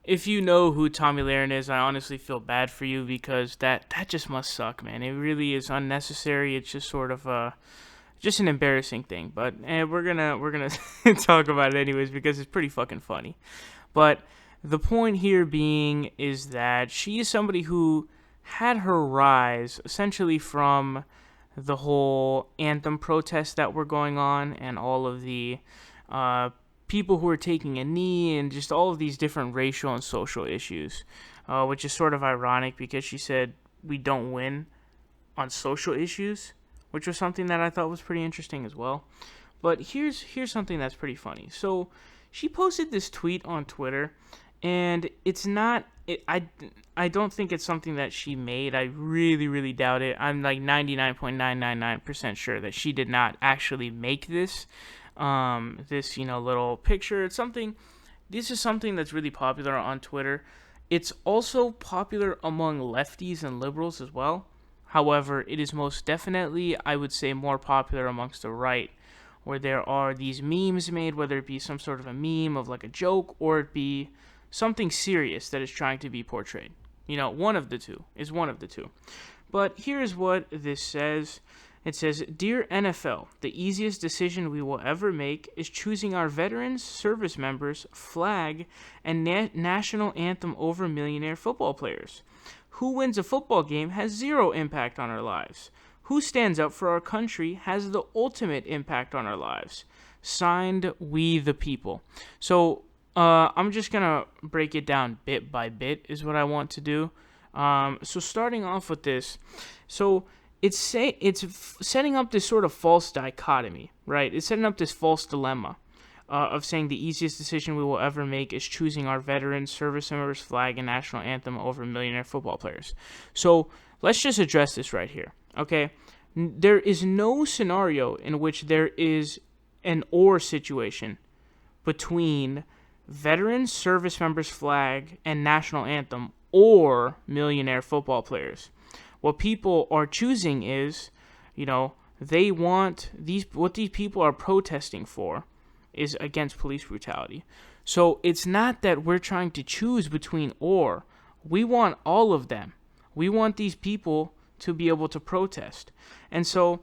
if you know who Tomi Lahren is, I honestly feel bad for you because that just must suck, man. It really is unnecessary. It's just sort of just an embarrassing thing. But we're gonna talk about it anyways because it's pretty fucking funny. But the point here being is that she is somebody who had her rise essentially from the whole anthem protests that were going on and all of the uh, people who were taking a knee and just all of these different racial and social issues, which is sort of ironic because she said we don't win on social issues, which was something that I thought was pretty interesting as well. But here's something that's pretty funny. So she posted this tweet on Twitter, and it's not. I don't think it's something that she made. I really doubt it. I'm like 99.999% sure that she did not actually make this. This little picture. It's something. This is something that's really popular on Twitter. It's also popular among lefties and liberals as well. However, it is most definitely, I would say, more popular amongst the right, where there are these memes made, whether it be some sort of a meme of like a joke or it be something serious that is trying to be portrayed. One of the two is one of the two. But here is what this says. It says, "Dear NFL, the easiest decision we will ever make is choosing our veterans, service members, flag, and national anthem over millionaire football players. Who wins a football game has zero impact on our lives. Who stands up for our country has the ultimate impact on our lives. Signed, We the People." So I'm just going to break it down bit by bit is what I want to do. So starting off with this, so it's setting up this sort of false dichotomy, right? It's setting up this false dilemma of saying the easiest decision we will ever make is choosing our veterans, service members, flag, and national anthem over millionaire football players. So let's just address this right here, okay? There is no scenario in which there is an or situation between veterans, service members, flag, and national anthem or millionaire football players. What people are choosing is, they want what these people are protesting for is against police brutality. So it's not that we're trying to choose between or. We want all of them. We want these people to be able to protest. And so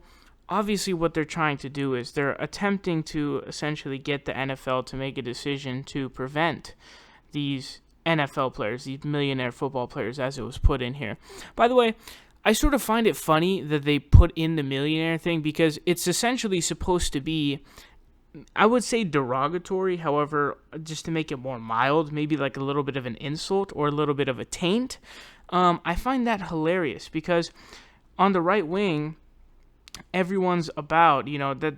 obviously what they're trying to do is they're attempting to essentially get the NFL to make a decision to prevent these NFL players, these millionaire football players, as it was put in here. By the way, I sort of find it funny that they put in the millionaire thing because it's essentially supposed to be, I would say, derogatory. However, just to make it more mild, maybe like a little bit of an insult or a little bit of a taint. I find that hilarious because on the right wing, everyone's about,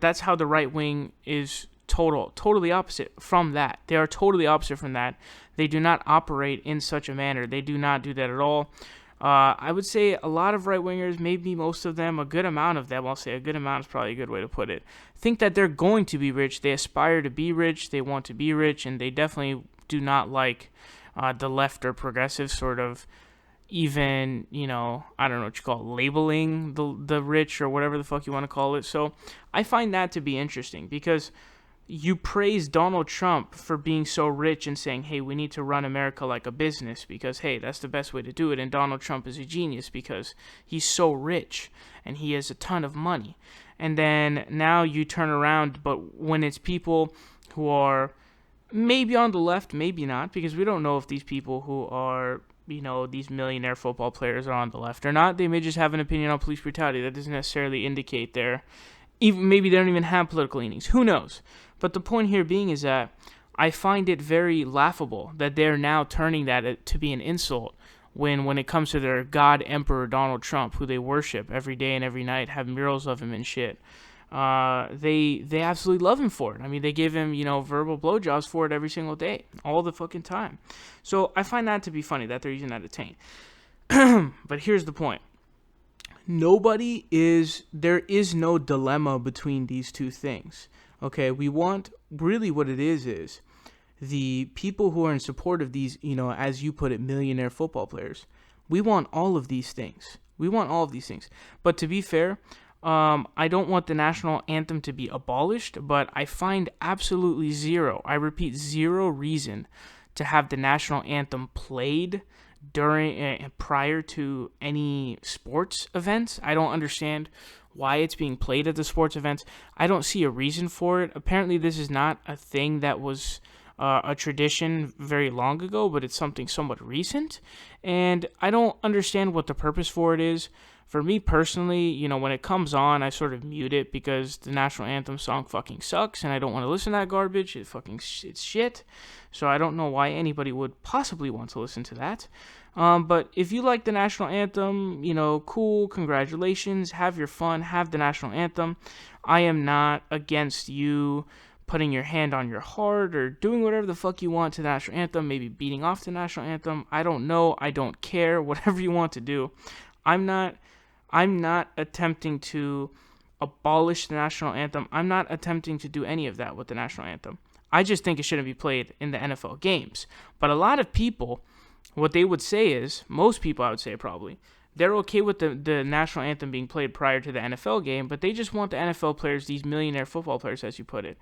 that's how the right wing is totally opposite from that. They are totally opposite from that. They do not operate in such a manner. They do not do that at all. I would say a lot of right-wingers, maybe most of them, a good amount of them, I'll say a good amount is probably a good way to put it, think that they're going to be rich. They aspire to be rich. They want to be rich, and they definitely do not like the left or progressive sort of even, I don't know what you call it, labeling the rich or whatever the fuck you want to call it. So I find that to be interesting because you praise Donald Trump for being so rich and saying, hey, we need to run America like a business because, hey, that's the best way to do it. And Donald Trump is a genius because he's so rich and he has a ton of money. And then now you turn around, but when it's people who are maybe on the left, maybe not, because we don't know if these people who are, these millionaire football players are on the left or not. They may just have an opinion on police brutality. That doesn't necessarily indicate maybe they don't even have political leanings. Who knows? But the point here being is that I find it very laughable that they're now turning that to be an insult when it comes to their God Emperor Donald Trump, who they worship every day and every night, have murals of him and shit. They absolutely love him for it. I mean, they give him, verbal blowjobs for it every single day, all the fucking time. So I find that to be funny that they're using that to taint. But here's the point. There is no dilemma between these two things. Okay, we want, really what it is the people who are in support of these, as you put it, millionaire football players. We want all of these things. But to be fair, I don't want the national anthem to be abolished, but I find absolutely zero, I repeat, zero reason to have the national anthem played during prior to any sports events. I don't understand why it's being played at the sports events. I don't see a reason for it. Apparently, this is not a thing that was a tradition very long ago, but it's something somewhat recent, and I don't understand what the purpose for it is. For me personally, when it comes on, I sort of mute it because the national anthem song fucking sucks, and I don't want to listen to that garbage. It's shit. So I don't know why anybody would possibly want to listen to that. But if you like the national anthem, cool, congratulations, have your fun, have the national anthem. I am not against you putting your hand on your heart or doing whatever the fuck you want to the national anthem, maybe beating off the national anthem. I don't know. I don't care. Whatever you want to do. I'm not attempting to abolish the national anthem. I'm not attempting to do any of that with the national anthem. I just think it shouldn't be played in the NFL games. But a lot of people, what they would say is, most people I would say probably, they're okay with the national anthem being played prior to the NFL game, but they just want the NFL players, these millionaire football players, as you put it,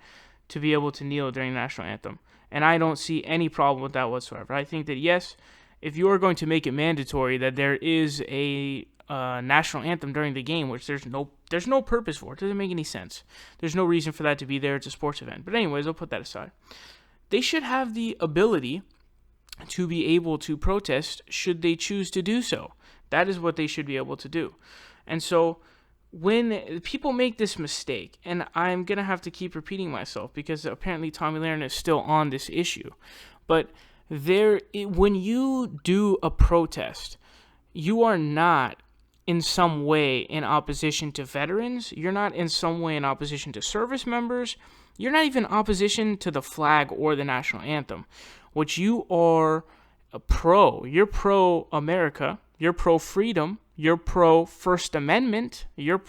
to be able to kneel during the national anthem. And I don't see any problem with that whatsoever. I think that, yes, if you are going to make it mandatory that there is a national anthem during the game, which there's no purpose for. It doesn't make any sense. There's no reason for that to be there. It's a sports event. But anyways, I'll put that aside. They should have the ability to be able to protest should they choose to do so. That is what they should be able to do. And so when people make this mistake, and I'm going to have to keep repeating myself because apparently Tomi Lahren is still on this issue, but when you do a protest, you are not in some way in opposition to veterans. You're not in some way in opposition to service members. You're not even in opposition to the flag or the national anthem. What you are you're pro-America, you're pro-freedom, you're pro-First Amendment, you're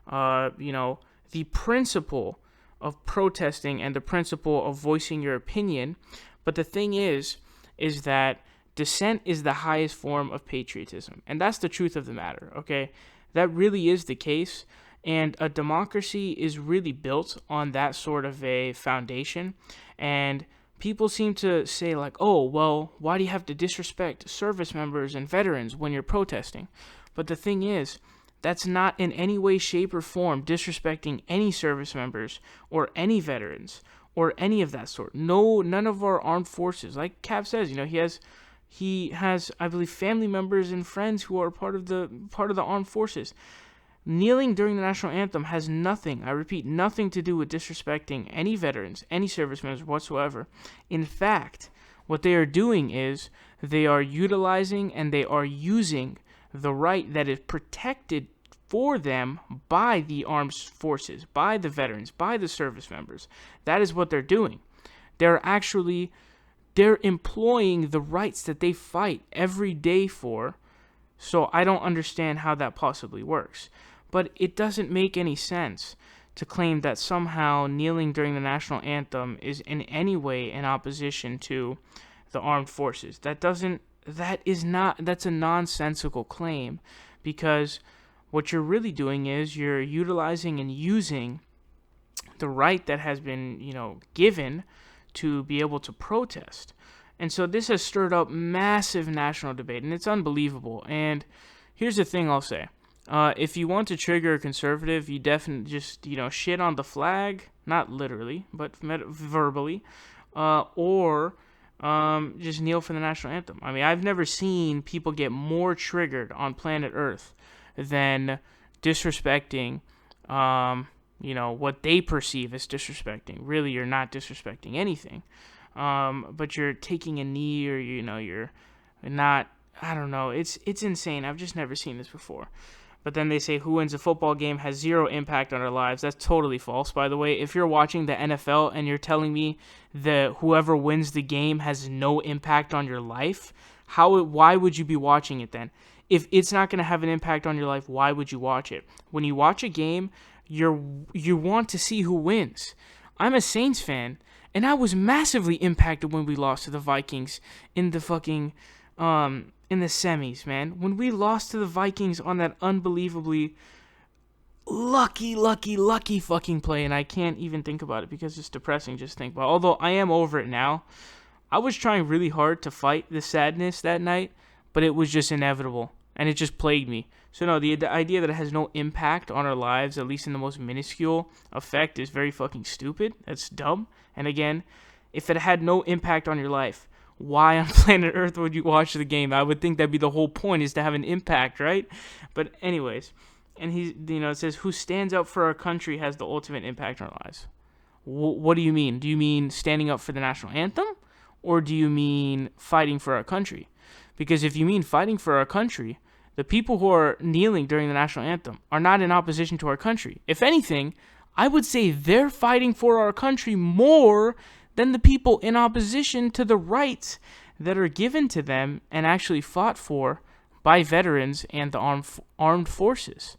the principle of protesting and the principle of voicing your opinion. But the thing is that dissent is the highest form of patriotism. And that's the truth of the matter, okay? That really is the case. And a democracy is really built on that sort of a foundation. And people seem to say like, oh, well, why do you have to disrespect service members and veterans when you're protesting? But the thing is, that's not in any way, shape, or form disrespecting any service members or any veterans or any of that sort. No, none of our armed forces. Like Cap says, he has, I believe, family members and friends who are part of the armed forces. Kneeling during the national anthem has nothing, I repeat, nothing to do with disrespecting any veterans, any service members whatsoever. In fact, what they are doing is they are utilizing and they are using the right that is protected for them by the armed forces, by the veterans, by the service members. That is what they're doing. They're employing the rights that they fight every day for. So I don't understand how that possibly works. But it doesn't make any sense to claim that somehow kneeling during the national anthem is in any way in opposition to the armed forces. That's a nonsensical claim, because what you're really doing is you're utilizing and using the right that has been, given to be able to protest. And so this has stirred up massive national debate, and it's unbelievable. And here's the thing I'll say. If you want to trigger a conservative, you definitely just, shit on the flag, not literally, but verbally, or just kneel for the national anthem. I mean, I've never seen people get more triggered on planet Earth than disrespecting, what they perceive as disrespecting. Really, you're not disrespecting anything, but you're taking a knee, or, you're not, I don't know, it's insane. I've just never seen this before. But then they say who wins a football game has zero impact on our lives. That's totally false, by the way. If you're watching the NFL and you're telling me that whoever wins the game has no impact on your life, why would you be watching it then? If it's not going to have an impact on your life, why would you watch it? When you watch a game, you want to see who wins. I'm a Saints fan, and I was massively impacted when we lost to the Vikings in the fucking in the semis, man. When we lost to the Vikings on that unbelievably lucky fucking play, and I can't even think about it because it's depressing just think about. Although I am over it now. I was trying really hard to fight the sadness that night, but it was just inevitable, and it just plagued me. So no, the idea that it has no impact on our lives, at least in the most minuscule effect, is very fucking stupid. That's dumb. And again, if it had no impact on your life, why on planet Earth would you watch the game? I would think that'd be the whole point, is to have an impact, right? But anyways, and it says, who stands up for our country has the ultimate impact on our lives. What do you mean? Do you mean standing up for the national anthem? Or do you mean fighting for our country? Because if you mean fighting for our country, the people who are kneeling during the national anthem are not in opposition to our country. If anything, I would say they're fighting for our country more than the people in opposition to the rights that are given to them and actually fought for by veterans and the armed forces.